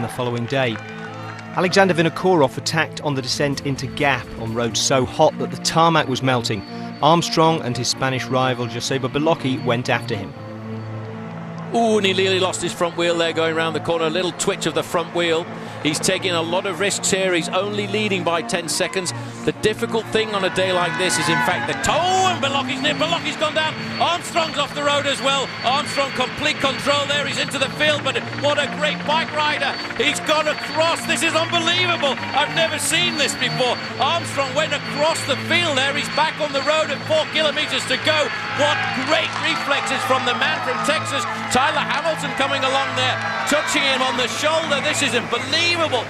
the following day. Alexander Vinokourov attacked on the descent into Gap on roads so hot that the tarmac was melting. Armstrong and his Spanish rival Joseba Bellocchi went after him. Ooh, and he nearly lost his front wheel there going around the corner. A little twitch of the front wheel. He's taking a lot of risks here. He's only leading by 10 seconds. The difficult thing on a day like this is, in fact, the toe, and Bellocchi's near. Bellocchi's gone down. Armstrong's off the road as well. Armstrong, complete control there. He's into the field, but what a great bike rider. He's gone across. This is unbelievable. I've never seen this before. Armstrong went across the field there. He's back on the road at 4 kilometres to go. What great reflexes from the man from Texas, Tyler Hamilton, coming along there, touching him on the shoulder. This is unbelievable.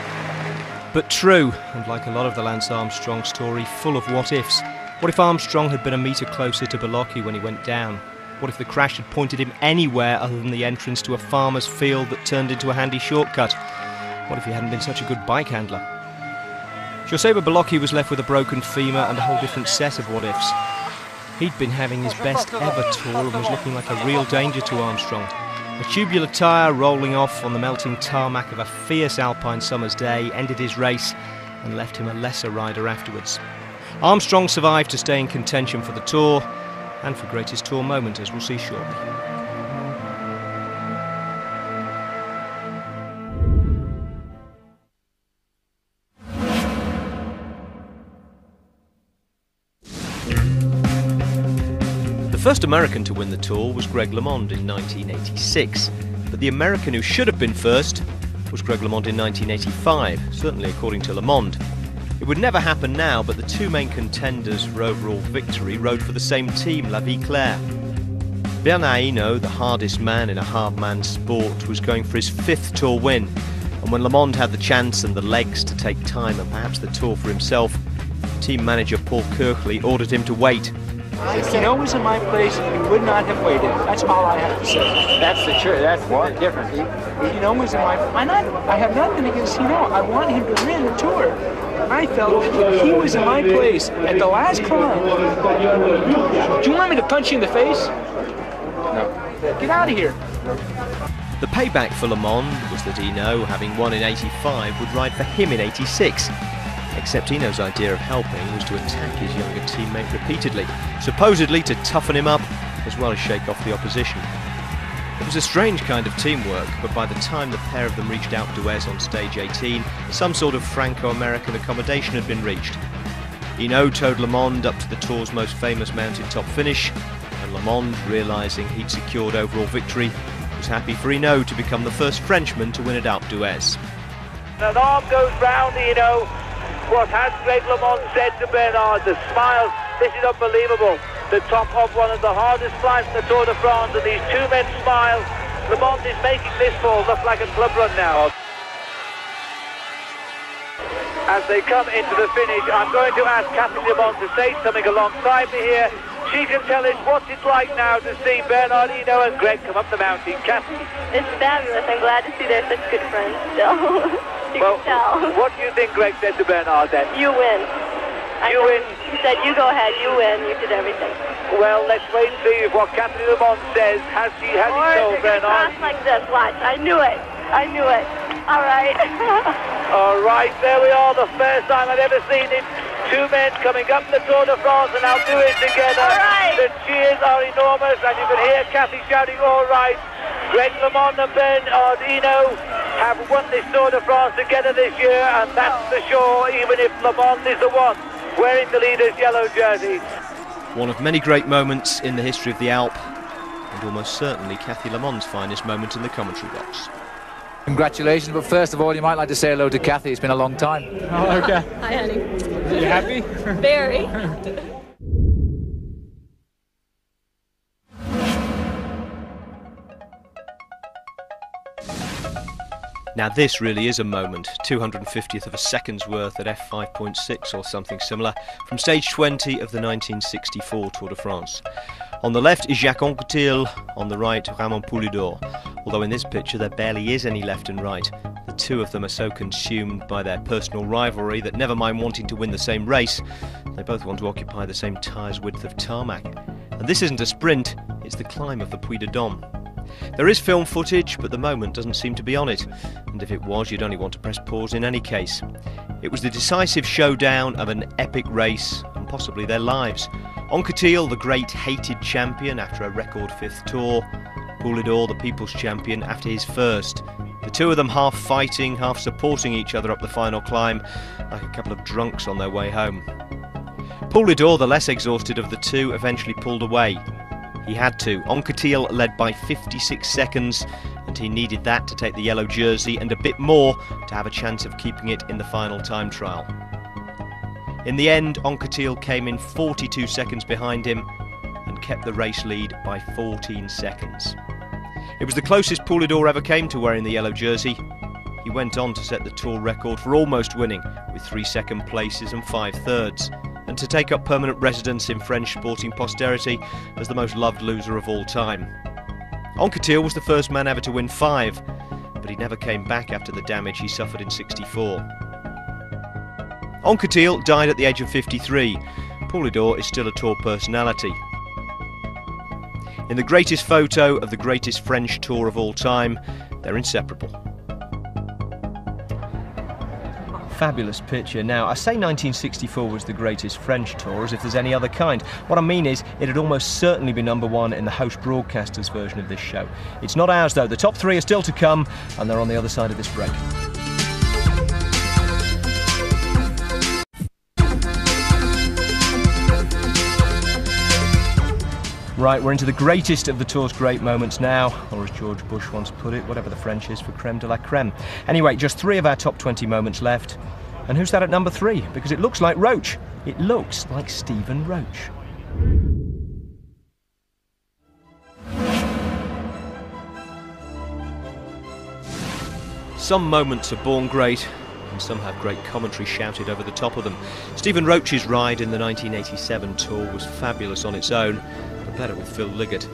But true, and like a lot of the Lance Armstrong story, full of what-ifs. What if Armstrong had been a metre closer to Bellocchi when he went down? What if the crash had pointed him anywhere other than the entrance to a farmer's field that turned into a handy shortcut? What if he hadn't been such a good bike handler? Joseba Bellocchi was left with a broken femur and a whole different set of what-ifs. He'd been having his best ever tour and was looking like a real danger to Armstrong. A tubular tyre rolling off on the melting tarmac of a fierce alpine summer's day ended his race and left him a lesser rider afterwards. Armstrong survived to stay in contention for the Tour and for greatest Tour moment, as we'll see shortly. The first American to win the Tour was Greg LeMond in 1986, but the American who should have been first was Greg LeMond in 1985, certainly according to LeMond. It would never happen now, but the two main contenders for overall victory rode for the same team, La Vie Claire. Bernard Hinault, the hardest man in a hard man's sport, was going for his 5th Tour win, and when LeMond had the chance and the legs to take time and perhaps the Tour for himself, team manager Paul Kirkley ordered him to wait. If Hinault was in my place, he would not have waited. That's all I have to say. That's the truth. That's the difference. Hinault was in my... I have nothing against Hinault. I want him to win the Tour. I felt that if he was in my place at the last climb... Do you want me to punch you in the face? No. Get out of here. The payback for LeMond was that Hinault, having won in 85, would ride for him in 86. Except Hinault's idea of helping was to attack his younger teammate repeatedly, supposedly to toughen him up, as well as shake off the opposition. It was a strange kind of teamwork, but by the time the pair of them reached Alpe d'Huez on stage 18, some sort of Franco-American accommodation had been reached. Hinault towed LeMond up to the Tour's most famous mountaintop finish, and LeMond, realising he'd secured overall victory, was happy for Hinault to become the first Frenchman to win at Alpe d'Huez. An arm goes round Hinault. What has Greg LeMond said to Bernard? The smile, this is unbelievable. The top of one of the hardest climbs in the Tour de France, and these two men smile. LeMond is making this fall look like a club run now. As they come into the finish, I'm going to ask Cathy LeMond to say something alongside me here. She can tell us what it's like now to see Bernard Hinault and Greg come up the mountain. Cathy. It's fabulous. I'm glad to see they're such good friends still. Well, what do you think Greg said to Bernard then? You win. You win? He said, you go ahead, you win, you did everything. Well, let's wait and see what Cathy LeMond says. Has he told Bernard? Cross like this, watch. I knew it. I knew it. All right. All right, there we are. The first time I've ever seen it. Two men coming up the Tour de France and now do it together. All right. The cheers are enormous, and you can hear Cathy shouting, all right. Greg LeMond and Bernard Hinault have won this Tour de France together this year, and that's for sure, even if LeMond is the one wearing the leader's yellow jersey. One of many great moments in the history of the Alpe, and almost certainly Cathy LeMond's finest moment in the commentary box. Congratulations, but first of all, you might like to say hello to Cathy. It's been a long time. Oh, okay. Hi, honey. Are you happy? Very. Now this really is a moment, 250th of a second's worth at f5.6 or something similar, from stage 20 of the 1964 Tour de France. On the left is Jacques Anquetil, on the right Ramon Poulidor, although in this picture there barely is any left and right. The two of them are so consumed by their personal rivalry that never mind wanting to win the same race, they both want to occupy the same tyre's width of tarmac. And this isn't a sprint, it's the climb of the Puy de Dôme. There is film footage, but the moment doesn't seem to be on it, and if it was, you'd only want to press pause in any case. It was the decisive showdown of an epic race, and possibly their lives. Anquetil, the great hated champion after a record 5th tour, Poulidor, the people's champion after his first. The two of them half fighting, half supporting each other up the final climb, like a couple of drunks on their way home. Poulidor, the less exhausted of the two, eventually pulled away. He had to. Anquetil led by 56 seconds, and he needed that to take the yellow jersey and a bit more to have a chance of keeping it in the final time trial. In the end, Anquetil came in 42 seconds behind him and kept the race lead by 14 seconds. It was the closest Poulidor ever came to wearing the yellow jersey. He went on to set the Tour record for almost winning, with 3 second places and 5 thirds, and to take up permanent residence in French sporting posterity as the most loved loser of all time. Anquetil was the first man ever to win 5, but he never came back after the damage he suffered in '64. Anquetil died at the age of 53. Poulidor is still a Tour personality. In the greatest photo of the greatest French Tour of all time, they're inseparable. Fabulous picture. Now, I say 1964 was the greatest French Tour as if there's any other kind. What I mean is, it'd almost certainly be #1 in the host broadcasters' version of this show. It's not ours though. The top 3 are still to come, and they're on the other side of this break. Right, we're into the greatest of the Tour's great moments now, or as George Bush once put it, whatever the French is for creme de la creme. Anyway, just 3 of our top 20 moments left. And who's that at number 3? Because it looks like Roche. It looks like Stephen Roche. Some moments are born great, and some have great commentary shouted over the top of them. Stephen Roche's ride in the 1987 Tour was fabulous on its own, but better with Phil Liggett.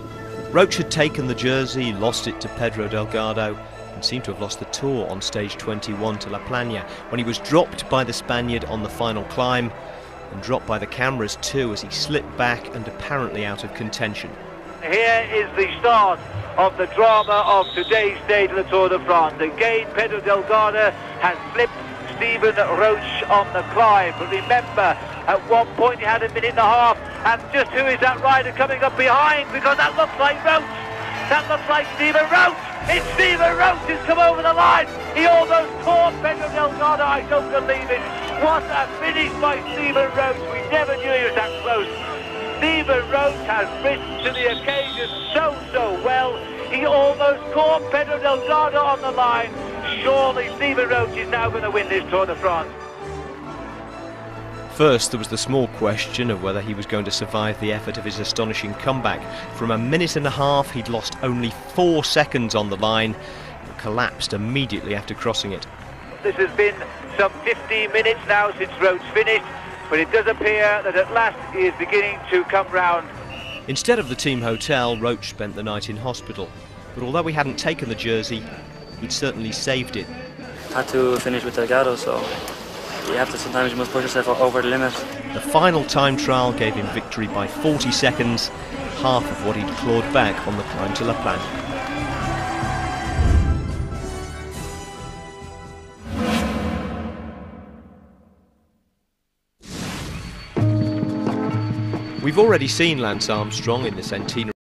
Roche had taken the jersey, lost it to Pedro Delgado, and seemed to have lost the Tour on stage 21 to La Plana, when he was dropped by the Spaniard on the final climb, and dropped by the cameras too as he slipped back and apparently out of contention. Here is the start of the drama of today's stage of the Tour de France. Again, Pedro Delgado has flipped Stephen Roche on the climb. But remember, at one point he had 1.5 minutes, and just who is that rider coming up behind? Because that looks like Roche. That looks like Stephen Roche. It's Stephen Roche who's come over the line. He almost caught Pedro Delgado. I don't believe it. What a finish by Stephen Roche. We never knew he was that close. Stephen Roche has risen to the occasion so well. He almost caught Pedro Delgado on the line. Surely Stephen Roche is now going to win this Tour de France. First, there was the small question of whether he was going to survive the effort of his astonishing comeback. From 1.5 minutes, he'd lost only 4 seconds on the line and collapsed immediately after crossing it. This has been some 15 minutes now since Roche finished, but it does appear that at last he is beginning to come round. Instead of the team hotel, Roche spent the night in hospital. But although he hadn't taken the jersey, he'd certainly saved it. Had to finish with Delgado, so you have to, sometimes you must push yourself over the limit. The final time trial gave him victory by 40 seconds, half of what he'd clawed back on the climb to La Plana. We've already seen Lance Armstrong in the centenary